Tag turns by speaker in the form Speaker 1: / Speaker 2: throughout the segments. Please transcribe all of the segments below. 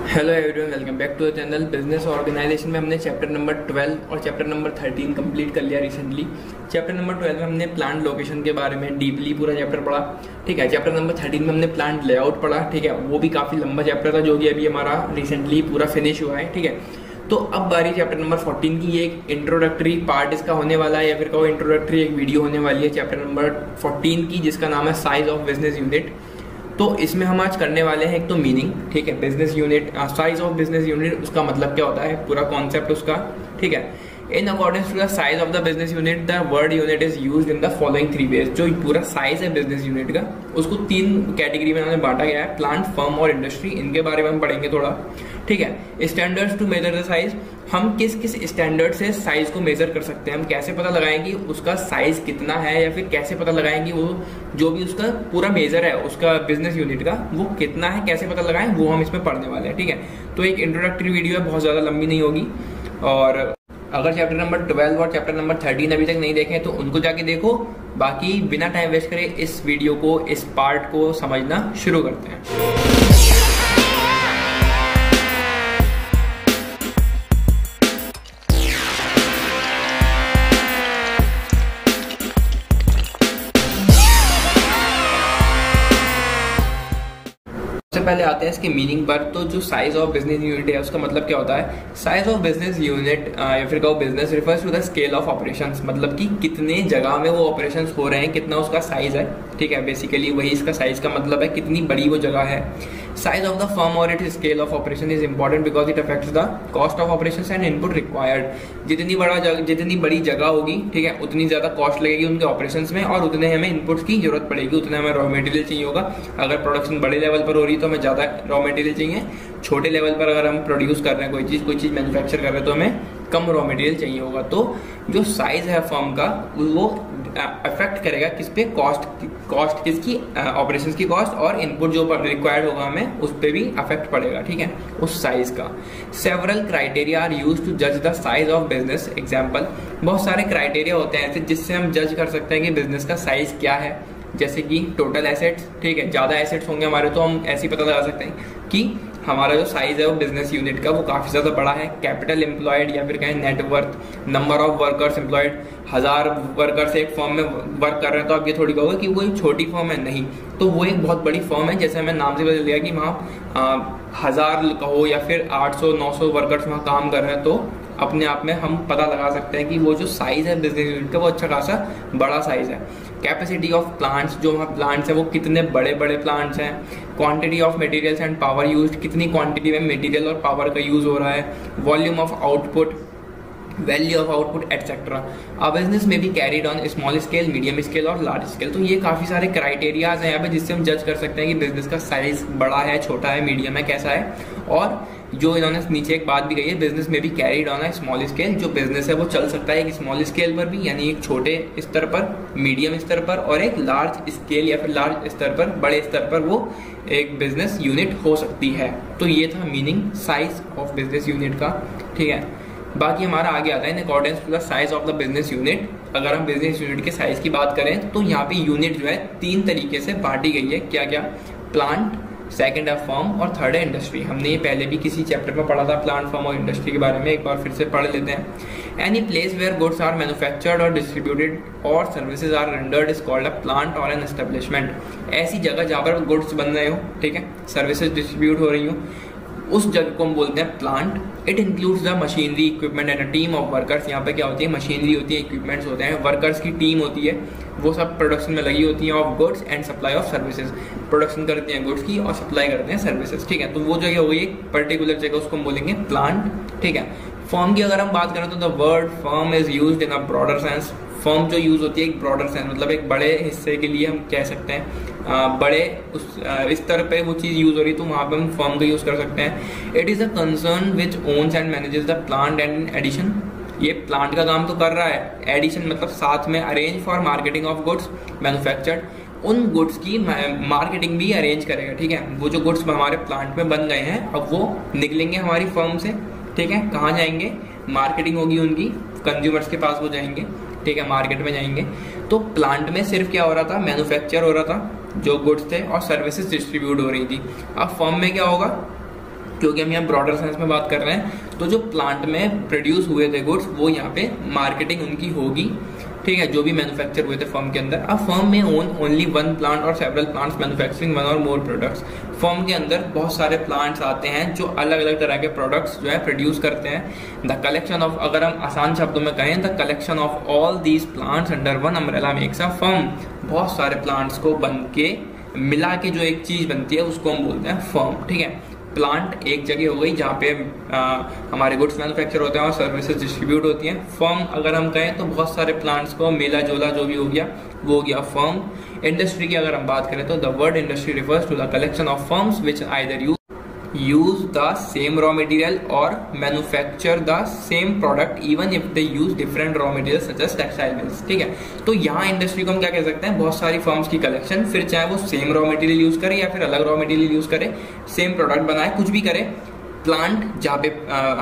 Speaker 1: Hello everyone, welcome back to the channel. Business organisation में हमने chapter number 12 और chapter number 13 complete कर लिया रिसेंटली। चैप्टर नंबर 12 में हमने प्लांट लोकेशन के बारे में डीपली पूरा चैप्टर पढ़ा, ठीक है। चैप्टर नंबर 13 में हमने प्लांट लेआउट पढ़ा, ठीक है। वो भी काफ़ी लंबा चैप्टर था जो कि अभी हमारा रिसेंटली पूरा फिनिश हुआ है, ठीक है। तो अब बारी चैप्टर नंबर 14 की। एक इंट्रोडक्टरी पार्ट इसका होने वाला है, या फिर कहो इंट्रोडक्टरी एक वीडियो होने वाली है चैप्टर नंबर 14 की, जिसका नाम है साइज ऑफ बिजनेस यूनिट। तो इसमें हम आज करने वाले हैं एक तो मीनिंग, ठीक है, business unit, size of business unit, उसका मतलब क्या होता है, पूरा कॉन्सेप्ट उसका, ठीक है। In according to the size of the business unit the word unit is used in the following 3 ways. जो पूरा साइज है बिजनेस यूनिट का, उसको 3 कैटेगरी में हमने बांटा गया है, प्लांट, फर्म और इंडस्ट्री। इनके बारे में हम पढ़ेंगे थोड़ा, ठीक है। Standards to measure the size, हम किस किस स्टैंडर्ड से साइज को मेजर कर सकते हैं, हम कैसे पता लगाएंगे उसका साइज कितना है, या फिर कैसे पता लगाएंगे वो जो भी उसका पूरा मेजर है उसका बिजनेस यूनिट का वो कितना है, कैसे पता लगाएं, वो हम इसमें पढ़ने वाले हैं, ठीक है। तो एक इंट्रोडक्टरी वीडियो है, बहुत ज्यादा लंबी नहीं होगी। और अगर चैप्टर नंबर 12 और चैप्टर नंबर 13 अभी तक नहीं देखे तो उनको जाके देखो। बाकी बिना टाइम वेस्ट करे इस वीडियो को, इस पार्ट को समझना शुरू करते हैं। पहले आते हैं इसके मीनिंग पर। तो जो साइज ऑफ बिजनेस यूनिट है उसका मतलब क्या होता है। साइज ऑफ बिजनेस यूनिट या फिर कहो business refers to the scale of operations, मतलब कि कितने जगह में वो ऑपरेशंस हो रहे हैं, कितना उसका साइज है, ठीक है। बेसिकली वही इसका साइज का मतलब है, कितनी बड़ी वो जगह है। साइज ऑफ द फर्म और it scale of operation is important because it affects the cost of operations and input required. जितनी बड़ी जगह होगी, ठीक है, उतनी ज्यादा कॉस्ट लगेगी उनके ऑपरेशंस में, और उतने हमें इनपुट्स की जरूरत पड़ेगी, उतने हमें रॉ मटेरियल चाहिए होगा। अगर प्रोडक्शन बड़े लेवल पर हो रही है तो हमें ज्यादा रॉ मटेरियल चाहिए। छोटे लेवल पर अगर हम प्रोड्यूस कर रहे हैं कोई चीज मैन्युफैक्चर कर रहे हैं तो हमें कम रॉ मटेरियल चाहिए होगा। तो जो साइज है फर्म का वो अफेक्ट करेगा किस पे, कॉस्ट किसकी, ऑपरेशंस की कॉस्ट, और इनपुट जो रिक्वायर्ड होगा हमें उस पे भी अफेक्ट पड़ेगा, ठीक है, उस साइज का। Several criteria are used to जज the size of business. Example, बहुत सारे क्राइटेरिया होते हैं ऐसे जिससे हम जज कर सकते हैं कि बिजनेस का साइज क्या है। जैसे कि टोटल एसेट्स, ठीक है, ज्यादा एसेट्स होंगे हमारे तो हम ऐसे ही पता लगा सकते हैं कि हमारा जो साइज है वो बिजनेस यूनिट का वो काफी ज्यादा बड़ा है। कैपिटल एम्प्लॉयड या फिर कहें net worth, number of workers employed, 1000 workers एक फर्म में वर्क कर रहे हैं तो आप ये थोड़ी कहोगे कि वो एक छोटी फर्म है, नहीं, तो वो एक बहुत बड़ी फर्म है। जैसे हमें नाम से बदल दिया कि वहाँ 1000 कहो या फिर 800-900 वर्कर्स वहाँ काम कर रहे हैं, तो अपने आप में हम पता लगा सकते हैं कि वो जो साइज है बिजनेस यूनिट का वो अच्छा खासा बड़ा साइज है। कैपेसिटी ऑफ प्लांट्स, जो वहाँ प्लांट्स हैं वो कितने बड़े बड़े प्लांट्स हैं। Quantity of materials and power used, कितनी क्वांटिटी में मटेरियल और पावर का यूज हो रहा है। Volume of output, value of output etcetera. A business में भी carried on small scale, medium scale और लार्ज स्केल। तो ये काफी सारे क्राइटेरियाज हैं यहाँ पे जिससे हम जज कर सकते हैं कि बिजनेस का साइज बड़ा है, छोटा है, मीडियम है, कैसा है। और जो इन्होंने नीचे एक बात भी कही है, बिजनेस में भी कैरीड ऑन है स्मॉल स्केल। जो बिजनेस है वो चल सकता है एक स्मॉल स्केल पर भी, यानी एक छोटे स्तर पर, मीडियम स्तर पर, और एक लार्ज स्केल या फिर लार्ज स्तर पर, बड़े स्तर पर वो एक बिजनेस यूनिट हो सकती है। तो ये था meaning size of business unit का, ठीक है। बाकी हमारा आगे आता है in accordance to the size of the business unit. अगर हम बिजनेस यूनिट के साइज की बात करें तो यहाँ पे यूनिट जो है 3 तरीके से बांटी गई है। क्या क्या? प्लांट, सेकंड है फर्म, और थर्ड है इंडस्ट्री। हमने ये पहले भी किसी चैप्टर में पढ़ा था प्लांट, फर्म और इंडस्ट्री के बारे में, एक बार फिर से पढ़ लेते हैं। Any place where goods are manufactured और डिस्ट्रीब्यूटेड और services are rendered is called a plant और एन एस्टेब्लिशमेंट। ऐसी जगह जहाँ पर गुड्स बन रहे हो, ठीक है, सर्विसेज डिस्ट्रीब्यूट हो रही हो, उस जगह को हम बोलते हैं plant. It includes the machinery, equipment and a team of workers. यहाँ पे क्या होती है, मशीनरी होती है, इक्विपमेंट्स होते हैं, वर्कर्स की टीम होती है, वो सब प्रोडक्शन में लगी होती है, of goods and supply of services. Production करते हैं गुड्स की और सप्लाई करते हैं सर्विसेज, ठीक है। तो वो जगह हो गई एक पर्टिकुलर जगह, उसको हम बोलेंगे प्लांट, ठीक है। फर्म की अगर हम बात करें तो the word firm is used in a broader sense. Firm जो यूज होती है एक ब्रॉडर सेंस, मतलब एक बड़े हिस्से के लिए हम कह सकते हैं, बड़े उस स्तर पे वो चीज यूज हो रही है तो वहां पे हम फर्म का यूज कर सकते हैं। It is a concern which owns and manages the plant and edition. ये प्लांट का काम तो कर रहा है, एडिशन मतलब साथ में arrange for marketing of goods manufactured, उन गुड्स की मार्केटिंग भी अरेंज करेगा, ठीक है। वो जो गुड्स हमारे प्लांट में बन गए हैं अब वो निकलेंगे हमारी फर्म से, ठीक है, कहाँ जाएंगे, मार्केटिंग होगी उनकी, कंज्यूमर्स के पास वो जाएंगे, ठीक है, मार्केट में जाएंगे। तो प्लांट में सिर्फ क्या हो रहा था, मैन्युफैक्चर हो रहा था जो गुड्स थे, और सर्विसेज डिस्ट्रीब्यूट हो रही थी। अब फर्म में क्या होगा, क्योंकि हम यहाँ ब्रॉडर सेंस में बात कर रहे हैं। तो जो प्लांट में प्रोड्यूस हुए थे गुड्स वो यहाँ पे मार्केटिंग उनकी होगी, ठीक है, जो भी मैन्युफैक्चर हुए थे फर्म के अंदर। अब फर्म में ओन ओनली वन प्लांट और सेवरल प्लांट्स मैन्युफैक्चरिंग वन और मोर प्रोडक्ट्स। फर्म के अंदर बहुत सारे प्लांट्स आते हैं जो अलग अलग तरह के प्रोडक्ट्स जो है प्रोड्यूस करते हैं। द कलेक्शन ऑफ, अगर हम आसान शब्दों में कहें, the collection of all these plants under one umbrella makes a firm. बहुत सारे प्लांट्स को बन के मिला के जो एक चीज बनती है उसको हम बोलते हैं फर्म, ठीक है। प्लांट एक जगह हो गई जहाँ पे हमारे गुड्स मैन्युफैक्चर होते हैं और सर्विसेज डिस्ट्रीब्यूट होती हैं। फर्म अगर हम कहें तो बहुत सारे प्लांट्स को मेला जोला जो भी हो गया वो हो गया फर्म। इंडस्ट्री की अगर हम बात करें तो the word industry refers to the collection of firms which either use the same raw material or manufacture the same product even if they use different raw materials such as textile mills, ठीक है। तो यहाँ industry को हम क्या कह सकते हैं, बहुत सारी फर्म्स की कलेक्शन, फिर चाहे वो सेम रॉ मटेरियल यूज करे या फिर अलग रॉ मटेरियल यूज करे, सेम प्रोडक्ट बनाए, कुछ भी करे। प्लांट जहाँ पे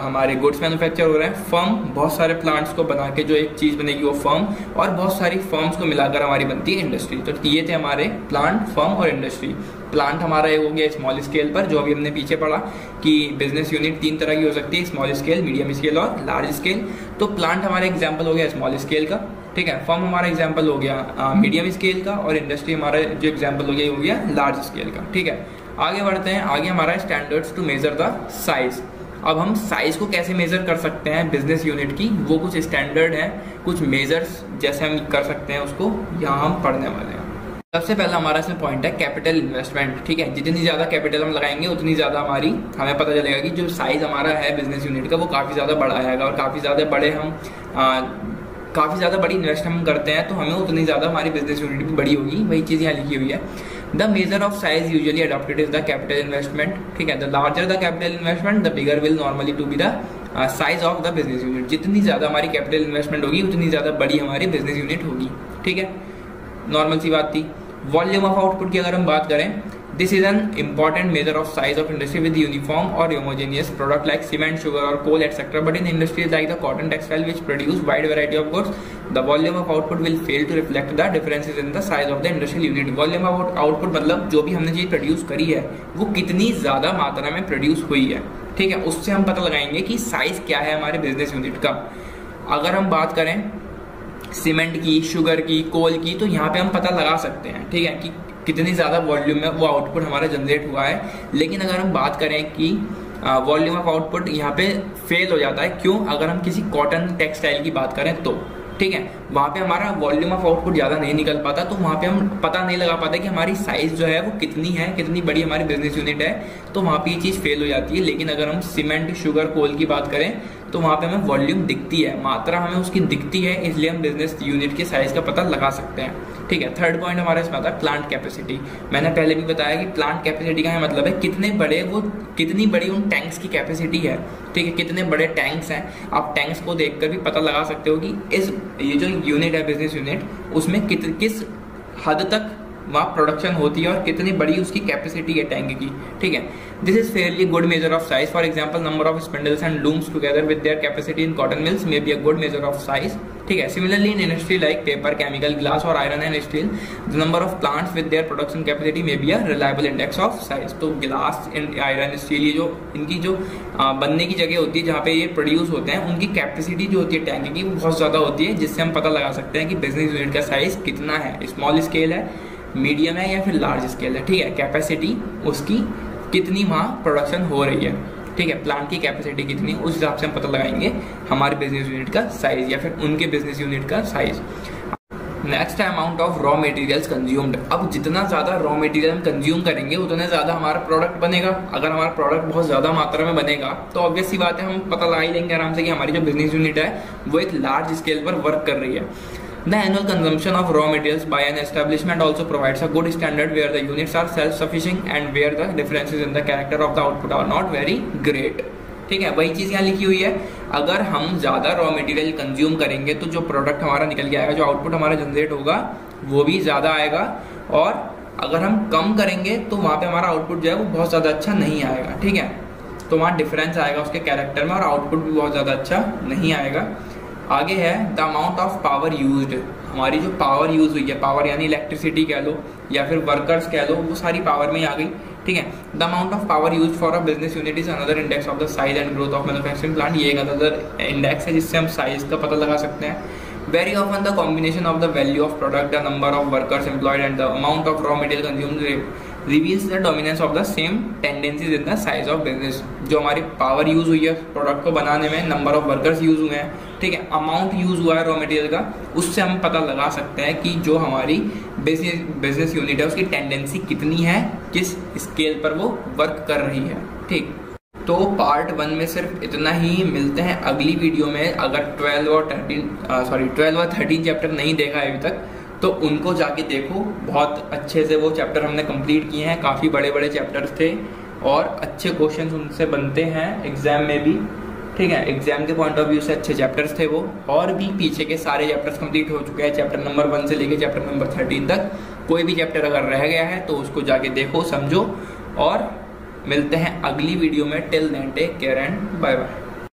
Speaker 1: हमारे गुड्स मैन्युफैक्चर हो रहे हैं, फर्म बहुत सारे प्लांट्स को बना के जो एक चीज बनेगी वो फर्म, और बहुत सारी फर्म्स को मिलाकर हमारी बनती है इंडस्ट्री। तो ये थे हमारे प्लांट, फर्म और इंडस्ट्री। प्लांट हमारा ये हो गया स्मॉल स्केल पर, जो अभी हमने पीछे पढ़ा कि बिजनेस यूनिट 3 तरह की हो सकती है, स्मॉल स्केल, मीडियम स्केल और लार्ज स्केल। तो प्लांट हमारा एग्जाम्पल हो गया स्मॉल स्केल का, ठीक है। फर्म हमारा एग्जाम्पल हो गया मीडियम स्केल का, और इंडस्ट्री हमारा जो एग्जाम्पल हो गया लार्ज स्केल का, ठीक है। आगे बढ़ते हैं। आगे हमारा standards to measure the size. अब हम साइज को कैसे मेजर कर सकते हैं बिजनेस यूनिट की, वो कुछ स्टैंडर्ड है, कुछ मेजर्स जैसे हम कर सकते हैं, उसको यहाँ हम पढ़ने वाले हैं। सबसे पहला हमारा इसमें पॉइंट है कैपिटल इन्वेस्टमेंट, ठीक है। जितनी ज़्यादा कैपिटल हम लगाएंगे उतनी ज़्यादा हमें पता चलेगा कि जो साइज हमारा है बिजनेस यूनिट का वो काफ़ी ज़्यादा बड़ा आएगा, और काफ़ी ज़्यादा बड़ी इन्वेस्ट हम करते हैं तो हमें उतनी ज़्यादा हमारी बिजनेस यूनिट भी बड़ी होगी। वही चीज़ यहाँ लिखी हुई है। The measure of size usually adopted is the capital investment, ठीक है। The larger the capital investment the bigger will normally to be the size of the business unit. जितनी ज़्यादा हमारी कैपिटल इन्वेस्टमेंट होगी उतनी ज़्यादा बड़ी हमारी बिजनेस यूनिट होगी, ठीक है। नॉर्मल सी बात थी। वॉल्यूम ऑफ आउटपुट की अगर हम बात करें, this is an important measure of size of industry with uniform or homogeneous product like cement, sugar or coal etc. But in industries like the cotton, textile which produce wide variety of goods, the volume of output will fail to reflect the differences in the size of the industrial unit. Volume of output मतलब जो भी हमने चीज produce करी है वो कितनी ज्यादा मात्रा में प्रोड्यूस हुई है, ठीक है। उससे हम पता लगाएंगे कि साइज क्या है हमारे बिजनेस यूनिट का। अगर हम बात करें सीमेंट की, शुगर की, कोल की, तो यहाँ पे हम पता लगा सकते हैं, ठीक है, कि कितनी ज़्यादा वॉल्यूम में वो आउटपुट हमारा जनरेट हुआ है। लेकिन अगर हम बात करें कि वॉल्यूम ऑफ आउटपुट यहाँ पे फेल हो जाता है, क्यों? अगर हम किसी कॉटन टेक्सटाइल की बात करें तो, ठीक है, वहाँ पे हमारा वॉल्यूम ऑफ आउटपुट ज़्यादा नहीं निकल पाता, तो वहाँ पे हम पता नहीं लगा पाते कि हमारी साइज जो है वो कितनी है, कितनी बड़ी हमारी बिजनेस यूनिट है, तो वहाँ पे ये चीज़ फेल हो जाती है। लेकिन अगर हम सीमेंट, शुगर, कोल की बात करें तो वहाँ पे हमें वॉल्यूम दिखती है, मात्रा हमें उसकी दिखती है, इसलिए हम बिजनेस यूनिट के साइज का पता लगा सकते हैं, ठीक है। थर्ड पॉइंट हमारा इसमें आता है प्लांट कैपेसिटी। मैंने पहले भी बताया कि प्लांट कैपेसिटी का मतलब है कितनी बड़ी उन टैंक्स की कैपेसिटी है, ठीक है, कितने बड़े टैंक्स हैं। आप टैंक्स को देखकर भी पता लगा सकते हो कि ये जो यूनिट है बिजनेस यूनिट, उसमें किस हद तक वहाँ प्रोडक्शन होती है और कितनी बड़ी उसकी कैपेसिटी है टैंक की, ठीक है। This is fairly good measure of size. For example, number of spindles and looms together with their capacity in cotton mills may be a good measure of size, ठीक है। Similarly in industry like paper, chemical, glass और iron and steel, the number of plants with their production capacity may be a reliable index of size. तो glass and iron, steel, ये जो इनकी जो बनने की जगह होती है जहाँ पे ये प्रोड्यूस होते हैं, उनकी कैपेसिटी जो होती है टैंक की वो बहुत ज़्यादा होती है, जिससे हम पता लगा सकते हैं कि बिजनेस यूनिट का साइज कितना है, स्मॉल स्केल है, मीडियम है या फिर लार्ज स्केल है, ठीक है। कैपेसिटी उसकी कितनी वहाँ प्रोडक्शन हो रही है, ठीक है, प्लांट की कैपेसिटी कितनी, उस हिसाब से हम पता लगाएंगे हमारे बिजनेस यूनिट का साइज या फिर उनके बिजनेस यूनिट का साइज। नेक्स्ट है amount of raw materials consumed. अब जितना ज़्यादा रॉ मटेरियल हम कंज्यूम करेंगे उतने ज़्यादा हमारा प्रोडक्ट बनेगा। अगर हमारा प्रोडक्ट बहुत ज़्यादा मात्रा में बनेगा तो ऑब्वियस सी बात है, हम पता लगा ही लेंगे आराम से कि हमारी जो बिजनेस यूनिट है वो एक लार्ज स्केल पर वर्क कर रही है। The annual consumption of raw materials by an establishment also provides a good standard where the units are self-sufficient and where the differences in the character of the output are not very great, ठीक है। वही चीज़ यहाँ लिखी हुई है। अगर हम ज़्यादा रॉ मटेरियल कंज्यूम करेंगे तो जो प्रोडक्ट हमारा निकल के आएगा, जो आउटपुट हमारा जनरेट होगा वो भी ज़्यादा आएगा, और अगर हम कम करेंगे तो वहाँ पे हमारा आउटपुट जो है वो बहुत ज़्यादा अच्छा नहीं आएगा, ठीक है। तो वहाँ डिफरेंस आएगा उसके कैरेक्टर में और आउटपुट भी बहुत ज़्यादा अच्छा नहीं आएगा। आगे है the amount of power used. हमारी जो पावर यूज हुई है, पावर यानी इलेक्ट्रिसिटी कह लो या फिर वर्कर्स कह लो, वो सारी पावर में ही आ गई, ठीक है। The amount of power use for a business unit is another index of the size and growth of manufacturing plant. ये एक अदर इंडेक्स है जिससे हम साइज का पता लगा सकते हैं। Very often the combination of the value of product, the number of workers employed and the amount of raw material consumed reveals the dominance of the same tendencies in the size of business। जो हमारी power use हुई है product को बनाने में, number of workers use हुए हैं, ठीक है, अमाउंट यूज हुआ है रॉ मटेरियल का, उससे हम पता लगा सकते हैं कि जो हमारी बिजनेस यूनिट है उसकी टेंडेंसी कितनी है, किस स्केल पर वो वर्क कर रही है। ठीक, तो पार्ट 1 में सिर्फ इतना ही। मिलते हैं अगली वीडियो में। अगर 12 और 13 चैप्टर नहीं देखा है अभी तक तो उनको जाके देखो, बहुत अच्छे से वो चैप्टर हमने कंप्लीट किए हैं। काफ़ी बड़े बड़े चैप्टर्स थे और अच्छे क्वेश्चंस उनसे बनते हैं एग्जाम में भी, ठीक है। एग्जाम के पॉइंट ऑफ व्यू से अच्छे चैप्टर्स थे वो, और भी पीछे के सारे चैप्टर्स कंप्लीट हो चुके हैं। चैप्टर नंबर 1 से लेके चैप्टर नंबर 13 तक कोई भी चैप्टर अगर रह गया है तो उसको जाके देखो, समझो। और मिलते हैं अगली वीडियो में। Till then take care and bye bye.